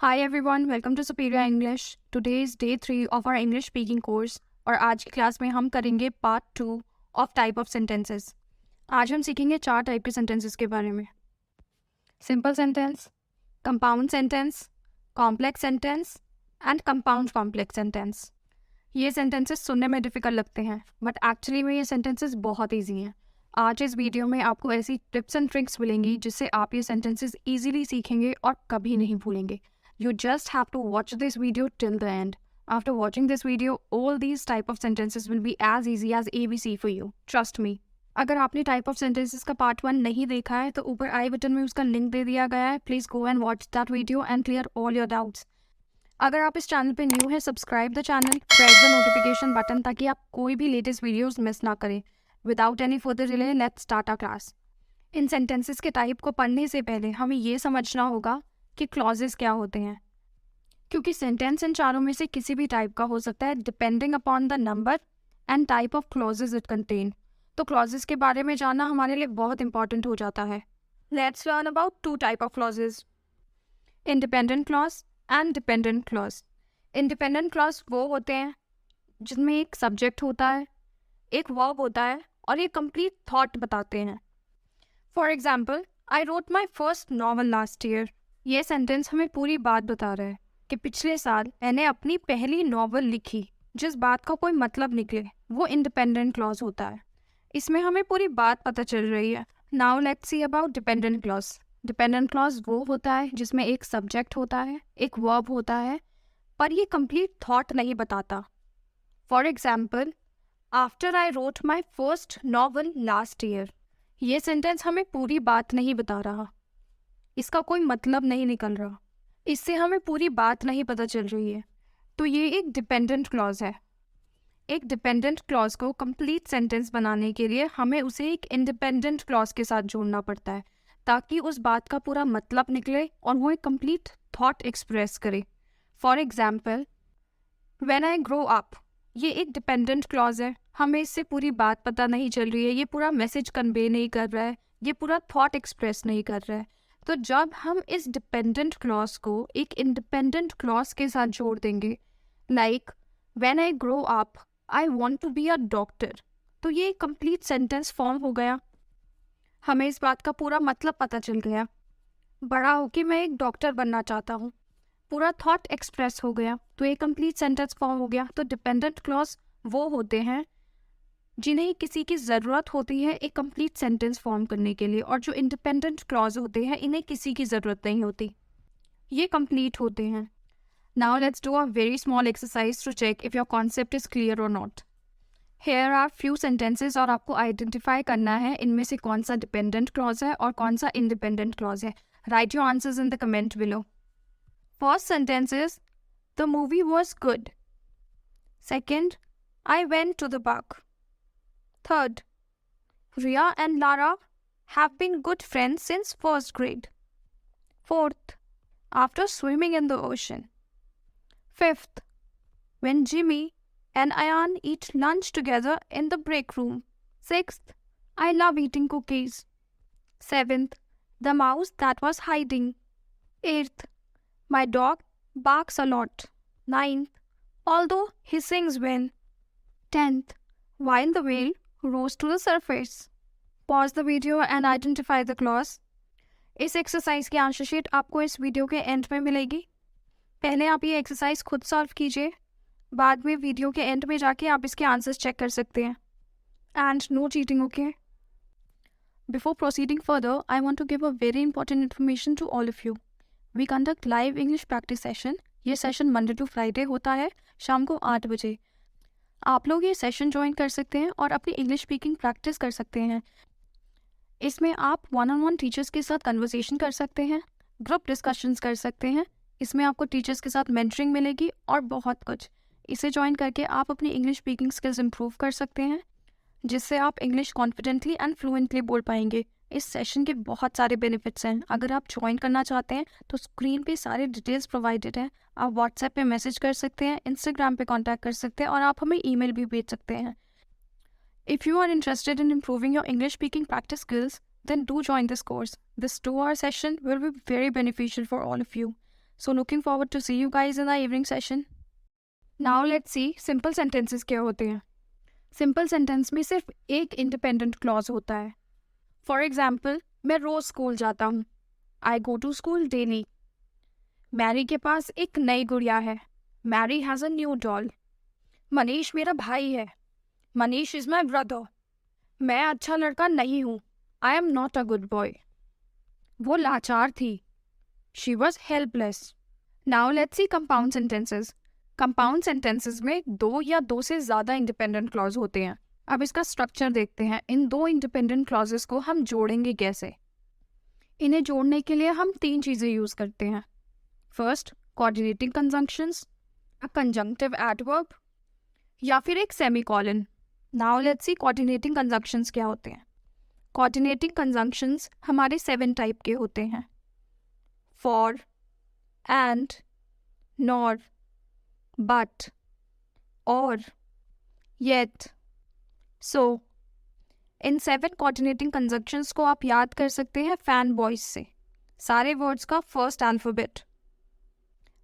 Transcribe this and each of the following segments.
Hi everyone, welcome to Superior English. Today is day 3 of our English speaking course और आज की class में हम करेंगे part 2 of type of sentences. आज हम सीखेंगे 4 टाइप के सेंटेंसेस के बारे में। Simple sentence, compound sentence, complex sentence and compound complex sentence. ये सेंटेंसेस सुनने में डिफ़िकल्ट लगते हैं बट एक्चुअली में ये सेंटेंसेस बहुत ईजी हैं। आज इस वीडियो में आपको ऐसी टिप्स एंड ट्रिक्स मिलेंगी जिससे आप ये सेंटेंसेस ईजीली सीखेंगे और कभी नहीं भूलेंगे। You just have to watch this video till the end. After watching this video, all these type of sentences will be as easy as ABC for you. Trust me. अगर आपने type of sentences का part 1 नहीं देखा है तो ऊपर आई button में उसका लिंक दे दिया गया है। Please go and watch that video and clear all your doubts. अगर आप इस चैनल पे न्यू है, subscribe the channel, press the notification button ताकि आप कोई भी लेटेस्ट वीडियोस मिस ना करें। Without any further delay let's start our class. इन सेंटेंसेस के टाइप को पढ़ने से पहले हमें ये समझना होगा कि क्लॉजेस क्या होते हैं, क्योंकि सेंटेंस इन चारों में से किसी भी टाइप का हो सकता है depending upon the number and type of clauses it contain. तो क्लॉजेस के बारे में जानना हमारे लिए बहुत इंपॉर्टेंट हो जाता है। Let's learn about 2 type of clauses, independent clause and dependent clause. Independent clause वो होते हैं जिनमें एक सब्जेक्ट होता है, एक वर्ब होता है और ये कंप्लीट थॉट बताते हैं। For example, I wrote my first novel last year. ये सेंटेंस हमें पूरी बात बता रहा है कि पिछले साल मैंने अपनी पहली नॉवल लिखी। जिस बात का कोई मतलब निकले वो इंडिपेंडेंट क्लॉज होता है। इसमें हमें पूरी बात पता चल रही है। Now let's see about dependent clause. Dependent clause वो होता है जिसमें एक सब्जेक्ट होता है, एक वर्ब होता है, पर ये कंप्लीट थॉट नहीं बताता। For example, after I wrote my first novel last year. ये सेंटेंस हमें पूरी बात नहीं बता रहा, इसका कोई मतलब नहीं निकल रहा, इससे हमें पूरी बात नहीं पता चल रही है, तो ये एक डिपेंडेंट क्लॉज है। एक डिपेंडेंट क्लॉज को कंप्लीट सेंटेंस बनाने के लिए हमें उसे एक इंडिपेंडेंट क्लॉज के साथ जोड़ना पड़ता है ताकि उस बात का पूरा मतलब निकले और वो एक कंप्लीट थॉट एक्सप्रेस करे। For example, when I grow up, ये एक डिपेंडेंट क्लॉज है। हमें इससे पूरी बात पता नहीं चल रही है, ये पूरा मैसेज कन्वे नहीं कर रहा है, ये पूरा थॉट एक्सप्रेस नहीं कर रहा है। तो जब हम इस डिपेंडेंट क्लॉज को एक इंडिपेंडेंट क्लॉज के साथ जोड़ देंगे, like when I grow up I want to be a doctor, तो ये कंप्लीट सेंटेंस फॉर्म हो गया। हमें इस बात का पूरा मतलब पता चल गया। बड़ा होके मैं एक डॉक्टर बनना चाहता हूँ, पूरा थॉट एक्सप्रेस हो गया, तो ये कंप्लीट सेंटेंस फॉर्म हो गया। तो डिपेंडेंट क्लॉज वो होते हैं जिन्हें किसी की ज़रूरत होती है एक कंप्लीट सेंटेंस फॉर्म करने के लिए, और जो इंडिपेंडेंट क्लॉज होते हैं इन्हें किसी की ज़रूरत नहीं होती, ये कंप्लीट होते हैं। Now let's do a very small exercise to check if your concept is clear और not. Here are few sentences और आपको आइडेंटिफाई करना है इनमें से कौन सा डिपेंडेंट क्लॉज है और कौन सा इंडिपेंडेंट क्लॉज है। Write your answers in the comment below. First sentence is the movie was good. Second, I went to the park. Third, Ria and Lara have been good friends since first grade. Fourth, after swimming in the ocean. Fifth, when Jimmy and Ayan eat lunch together in the break room. Sixth, I love eating cookies. Seventh, the mouse that was hiding. Eighth, my dog barks a lot. Ninth, although he sings well. 10th, while the whale rose to the surface. Pause the video and identify the clause. इस exercise की answer sheet आपको इस video के and में मिलेगी। पहले आप ये एक्सरसाइज खुद सॉल्व कीजिए, बाद में वीडियो के एंड में जाके आप इसके आंसर्स चेक कर सकते हैं। And no cheating, okay? Before proceeding further, I want to give a very important information to all of you. We conduct live English practice session. ये सेशन मंडे टू फ्राइडे होता है शाम को 8 बजे। आप लोग ये सेशन ज्वाइन कर सकते हैं और अपनी इंग्लिश स्पीकिंग प्रैक्टिस कर सकते हैं। इसमें आप 1-on-1 टीचर्स के साथ कन्वर्सेशन कर सकते हैं, ग्रुप डिस्कशंस कर सकते हैं। इसमें आपको टीचर्स के साथ मेंटरिंग मिलेगी और बहुत कुछ। इसे ज्वाइन करके आप अपनी इंग्लिश स्पीकिंग स्किल्स इंप्रूव कर सकते हैं, जिससे आप इंग्लिश कॉन्फिडेंटली एंड फ्लुएंटली बोल पाएंगे। इस सेशन के बहुत सारे बेनिफिट्स हैं। अगर आप ज्वाइन करना चाहते हैं तो स्क्रीन पे सारे डिटेल्स प्रोवाइडेड हैं। आप व्हाट्सएप पे मैसेज कर सकते हैं, इंस्टाग्राम पे कांटेक्ट कर सकते हैं और आप हमें ईमेल भी भेज सकते हैं। If you are interested in improving your English speaking practice skills, then do join this course. This 2-hour session will be very beneficial for all of you. So looking forward to see you guys in the evening session. Now let's see simple sentences क्या होते हैं. Simple sentence में सिर्फ एक independent clause होता है. For example, मैं रोज school जाता हूँ. I go to school daily. Mary के पास एक नई गुड़िया है. Mary has a new doll. Manish मेरा भाई है. Manish is my brother. मैं अच्छा लड़का नहीं हूँ. I am not a good boy. वो लाचार थी. She was helpless. Now let's see compound sentences. Compound sentences में दो या दो से ज़्यादा इंडिपेंडेंट क्लॉज होते हैं. अब इसका स्ट्रक्चर देखते हैं. इन दो इंडिपेंडेंट क्लॉजेस को हम जोड़ेंगे कैसे. इन्हें जोड़ने के लिए हम तीन चीज़ें यूज़ करते हैं. फर्स्ट, कोऑर्डिनेटिंग कंजंक्शंस, अ कंजंक्टिव एडवर्ब, या फिर एक semicolon. Now let's C coordinating conjunctions क्या होते हैं. कोऑर्डिनेटिंग कंजंक्शंस हमारे 7 टाइप के होते हैं. फॉर, एंड, नॉर, बट, और, येट, सो. इन 7 कोऑर्डिनेटिंग कंजंक्शंस को आप याद कर सकते हैं फैन बॉयज से. सारे वर्ड्स का first alphabet.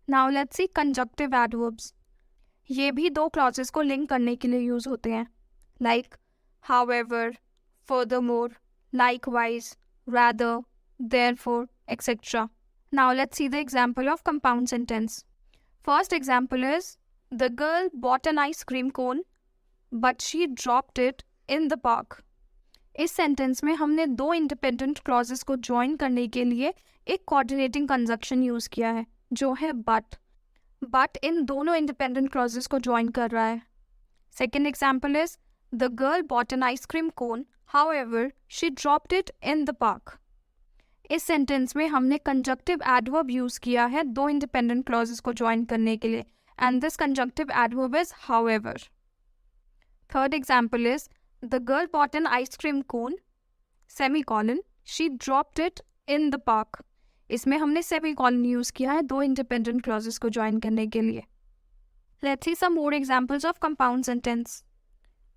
Now let's C conjunctive adverbs. ये भी दो क्लॉजेस को लिंक करने के लिए यूज होते हैं. Like however, furthermore, likewise, rather, therefore, etcetera. Now let's see the example of compound sentence. First example is the girl bot an ice cream cone but she dropped it in the park. इस sentence में हमने दो independent clauses को join करने के लिए एक coordinating conjunction use किया है जो है बट. बट इन दोनों इंडिपेंडेंट क्लॉजेस को ज्वाइन कर रहा है. Second example is the girl bot an ice cream cone however she dropped it in the park. इस सेंटेंस में हमने कंजंक्टिव एडवर्ब यूज किया है दो इंडिपेंडेंट क्लॉजेस को ज्वाइन करने के लिए, and this conjunctive adverb is however. Third example is the girl bot an ice cream cone semicolon she dropped it in the park. इसमें हमने सेमीकोलन यूज किया है दो इंडिपेंडेंट क्लॉजेस को ज्वाइन करने के लिए. Let's see some more examples of compound sentence.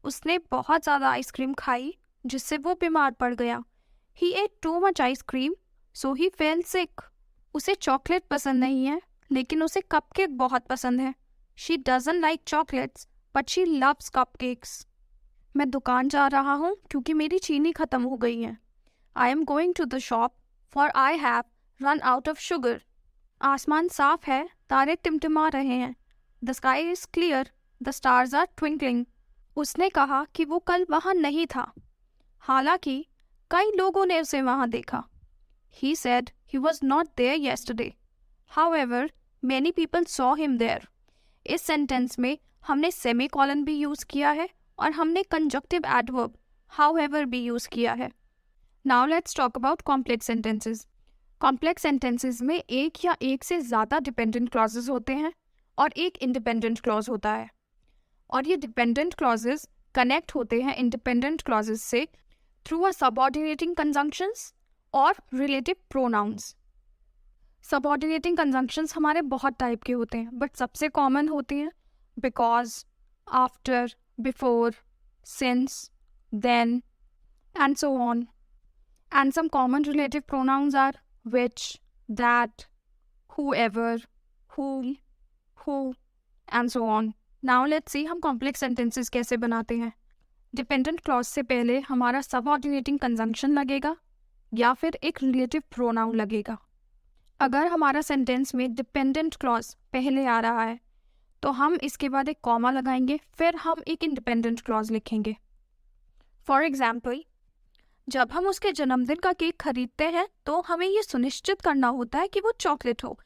उसने बहुत ज़्यादा आइसक्रीम खाई जिससे वो बीमार पड़ गया. He ate too much ice cream so he fell sick. उसे चॉकलेट पसंद नहीं है लेकिन उसे कपकेक बहुत पसंद है. She doesn't like chocolates but she loves cupcakes. मैं दुकान जा रहा हूँ क्योंकि मेरी चीनी ख़त्म हो गई है. I am going to the shop for I have run out of sugar. आसमान साफ है, तारे टिमटिमा रहे हैं. The sky is clear, the stars are twinkling. उसने कहा कि वो कल वहाँ नहीं था, हालांकि कई लोगों ने उसे वहाँ देखा. He said he was not there yesterday, however many people saw him there. इस सेंटेंस में हमने सेमीकोलन भी यूज़ किया है और हमने कंजंक्टिव एडवर्ब हाउएवर भी यूज़ किया है. Now let's talk about complex sentences. Complex sentences में एक या एक से ज़्यादा डिपेंडेंट क्लॉजेस होते हैं और एक इंडिपेंडेंट क्लॉज होता है. और ये डिपेंडेंट क्लॉजेस कनेक्ट होते हैं इंडिपेंडेंट क्लॉजेस से थ्रू अ सबऑर्डिनेटिंग कंजंक्शंस और रिलेटिव प्रोनाउंस. सबऑर्डिनेटिंग कंजंक्शंस हमारे बहुत टाइप के होते हैं, बट सबसे कॉमन होते हैं because, after, before, since, then, and so on. And some common relative pronouns are which, that, whoever, whom, who, and so on. Now let's see हम complex sentences कैसे बनाते हैं. Dependent clause से पहले हमारा subordinating conjunction लगेगा या फिर एक relative pronoun लगेगा. अगर हमारा sentence में dependent clause पहले आ रहा है तो हम इसके बाद एक कॉमा लगाएंगे, फिर हम एक independent clause लिखेंगे. For example, जब हम उसके जन्मदिन का केक खरीदते हैं तो हमें ये सुनिश्चित करना होता है कि वो चॉकलेट हो.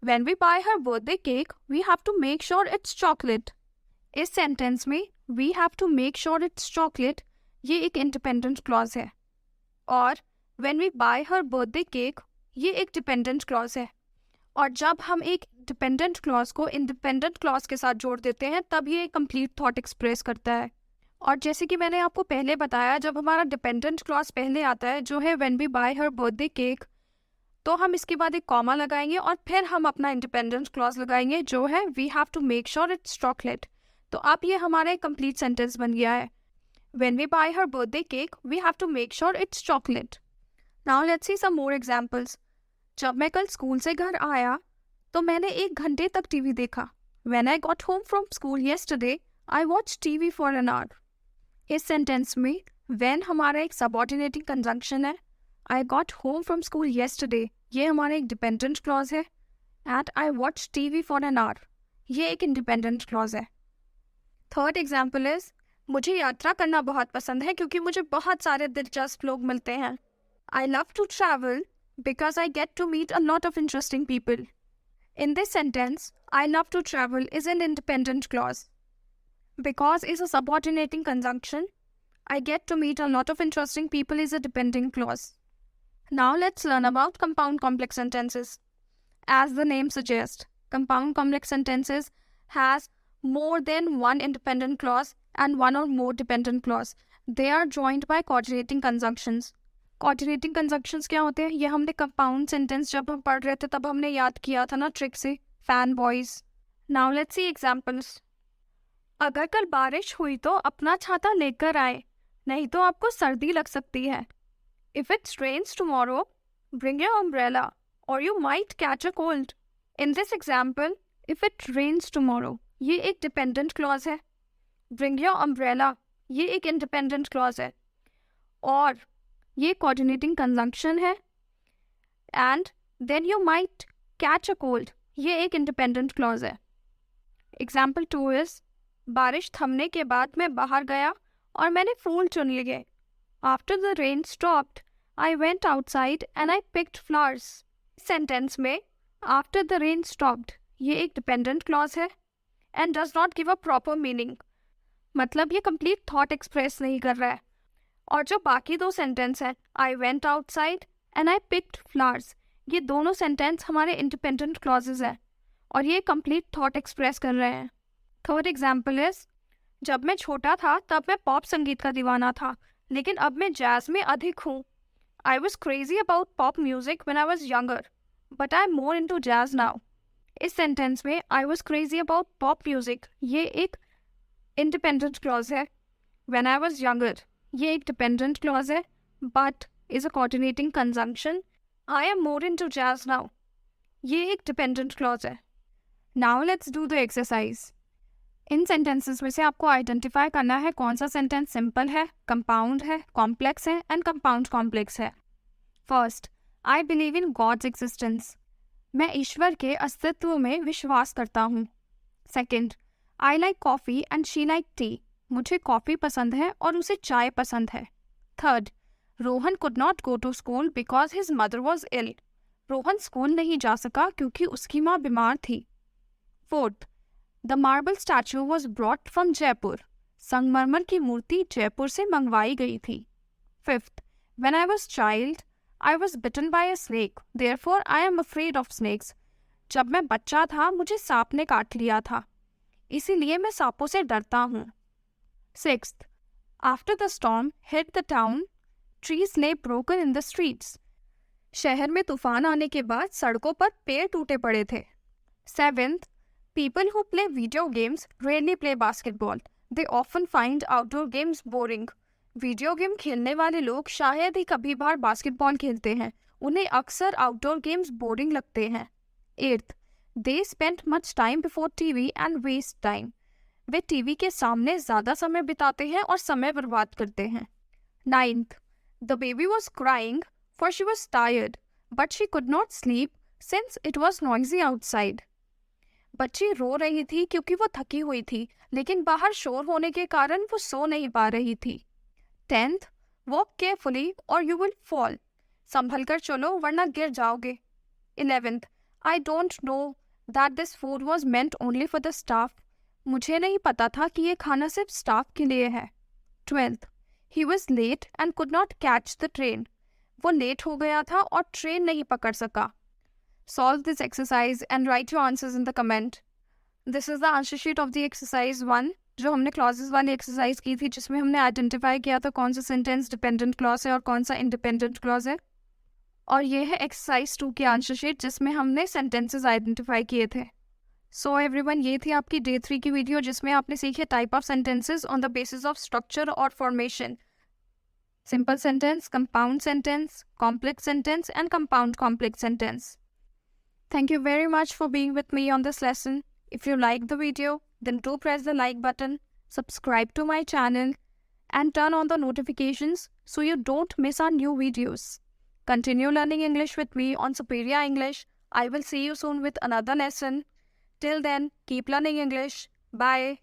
When we buy her birthday cake, we have to make sure it's chocolate. इस सेंटेंस में we have to make sure it's chocolate ये एक इंडिपेंडेंट क्लॉज है, और when we buy her birthday cake ये एक डिपेंडेंट क्लॉज है. और जब हम एक डिपेंडेंट क्लॉज को इंडिपेंडेंट क्लॉज के साथ जोड़ देते हैं तब ये कंप्लीट थॉट एक्सप्रेस करता है. और जैसे कि मैंने आपको पहले बताया, जब हमारा डिपेंडेंट क्लॉज पहले आता है जो है when we buy her birthday cake, तो हम इसके बाद एक कॉमा लगाएंगे और फिर हम अपना इंडिपेंडेंट क्लॉज लगाएंगे जो है we have to make sure it's chocolate. तो अब ये हमारा एक कंप्लीट सेंटेंस बन गया है. When we buy her birthday cake we have to make sure it's chocolate. Now let's see some more examples. जब मैं कल स्कूल से घर आया तो मैंने 1 घंटे तक टीवी देखा. When I got home from school yesterday, I watched TV for an hour. इस सेंटेंस में when हमारा एक सबऑर्डिनेटिंग कंजंक्शन है. I got home from school yesterday, ये हमारा एक डिपेंडेंट क्लॉज है. And I watched TV for an hour, ये एक इंडिपेंडेंट क्लॉज है. थर्ड एग्जाम्पल इज मुझे यात्रा करना बहुत पसंद है क्योंकि मुझे बहुत सारे दिलचस्प लोग मिलते हैं. I love to travel because I get to meet a lot of interesting people. In this sentence, I love to travel is an independent clause. Because is a subordinating conjunction. I get to meet a lot of interesting people is a dependent clause. Now let's learn about compound complex sentences. As the name suggests, compound complex sentences has more than one independent clause and one or more dependent clause. They are joined by coordinating conjunctions. Coordinating conjunctions क्या होते हैं? ये हमने compound sentence जब हम पढ़ रहे थे तब हमने याद किया था ना ट्रिक से, fan boys. Now let's C examples. अगर कल बारिश हुई तो अपना छाता लेकर आए, नहीं तो आपको सर्दी लग सकती है. If it's rains tomorrow, bring your umbrella और you might catch a cold. In this example, if it rains tomorrow ये एक डिपेंडेंट क्लॉज है. ब्रिंग योर अम्ब्रेला ये एक इंडिपेंडेंट क्लॉज है. और ये कोऑर्डिनेटिंग कंजंक्शन है. And then you might catch a cold ये एक इंडिपेंडेंट क्लॉज है. एग्जाम्पल 2 इज बारिश थमने के बाद मैं बाहर गया और मैंने फूल चुन लिए. After the rain stopped I went outside and I picked flowers. Sentence में आफ्टर द रेन स्टॉप्ड ये एक डिपेंडेंट क्लॉज है and does not give a proper meaning. मतलब ये कंप्लीट थॉट एक्सप्रेस नहीं कर रहा है. और जो बाकी 2 सेंटेंस हैं, I went outside and I picked flowers, ये दोनों सेंटेंस हमारे इंडिपेंडेंट क्लॉजेज हैं और ये कंप्लीट थॉट एक्सप्रेस कर रहे हैं. थर्ड एग्जाम्पल इज जब मैं छोटा था तब मैं पॉप संगीत का दीवाना था, लेकिन अब मैं जैज में अधिक हूँ. I was crazy about pop music when I was younger but I am more into jazz now. इस सेंटेंस में I was crazy about pop music ये एक इंडिपेंडेंट क्लॉज है. व्हेन आई वॉज यंगर ये एक डिपेंडेंट क्लॉज है but is a coordinating conjunction. I am more into jazz now ये एक डिपेंडेंट क्लॉज है. Now let's do the exercise. In sentences में से आपको आइडेंटिफाई करना है कौन सा सेंटेंस सिंपल है, कंपाउंड है, कॉम्प्लेक्स है एंड कंपाउंड कॉम्प्लेक्स है. First, I believe in god's existence. मैं ईश्वर के अस्तित्व में विश्वास करता हूँ. Second, I like coffee and she like tea. मुझे कॉफ़ी पसंद है और उसे चाय पसंद है. Third, Rohan could not go to school because his mother was ill. Rohan school नहीं जा सका क्योंकि उसकी माँ बीमार थी. Fourth, the marble statue was brought from Jaipur. संगमरमर की मूर्ति जयपुर से मंगवाई गई थी. Fifth, when I was child I was bitten by a snake, therefore I am afraid of snakes. जब मैं बच्चा था मुझे सांप ने काट लिया था, इसीलिए मैं सांपों से डरता हूँ. Sixth, after the storm hit the town, trees lay broken in the streets. शहर में तूफान आने के बाद सड़कों पर पेड़ टूटे पड़े थे. Seventh, people who play video games rarely play basketball. They often find outdoor games boring. Video game खेलने वाले लोग शायद ही कभी बार बास्केटबॉल खेलते हैं, उन्हें अक्सर आउटडोर गेम्स बोरिंग लगते हैं. Eighth, they spend much time before TV and waste time. Way TV के सामने ज़्यादा समय बिताते हैं और समय बर्बाद करते हैं. Ninth, the baby was crying for she was tired but she could not sleep since it was noisy outside. बच्ची रो रही थी क्योंकि वो थकी हुई थी, लेकिन बाहर शोर होने के कारण वो सो नहीं पा रही थी. टेंथ, वॉक केयरफुली और यू विल फॉल. संभल कर चलो वरना गिर जाओगे. 11th, I don't know that this food was meant only for the staff. मुझे नहीं पता था कि ये खाना सिर्फ स्टाफ के लिए है. 12th, he was late and could not catch the train. वो लेट हो गया था और ट्रेन नहीं पकड़ सका. Solve this exercise and write your answers in the comment. This is the answer sheet of the exercise 1, जो हमने clauses वाली एक्सरसाइज की थी, जिसमें हमने आइडेंटिफाई किया था कौन सा सेंटेंस डिपेंडेंट क्लॉज है और कौन सा इंडिपेंडेंट क्लॉज है. और ये है एक्सरसाइज 2 की आंसर शीट, जिसमें हमने सेंटेंसेस आइडेंटिफाई किए थे. सो एवरीवन, ये थी आपकी डे 3 की वीडियो, जिसमें आपने सीखे type of sentences on the basis of structure और formation. Simple sentence, compound sentence, complex sentence and compound complex sentence. Thank you very much for being with me on this lesson. If you like the video, then do press the like button, subscribe to my channel, and turn on the notifications so you don't miss our new videos. Continue learning English with me on Superior English. I will see you soon with another lesson. Till then, keep learning English. Bye.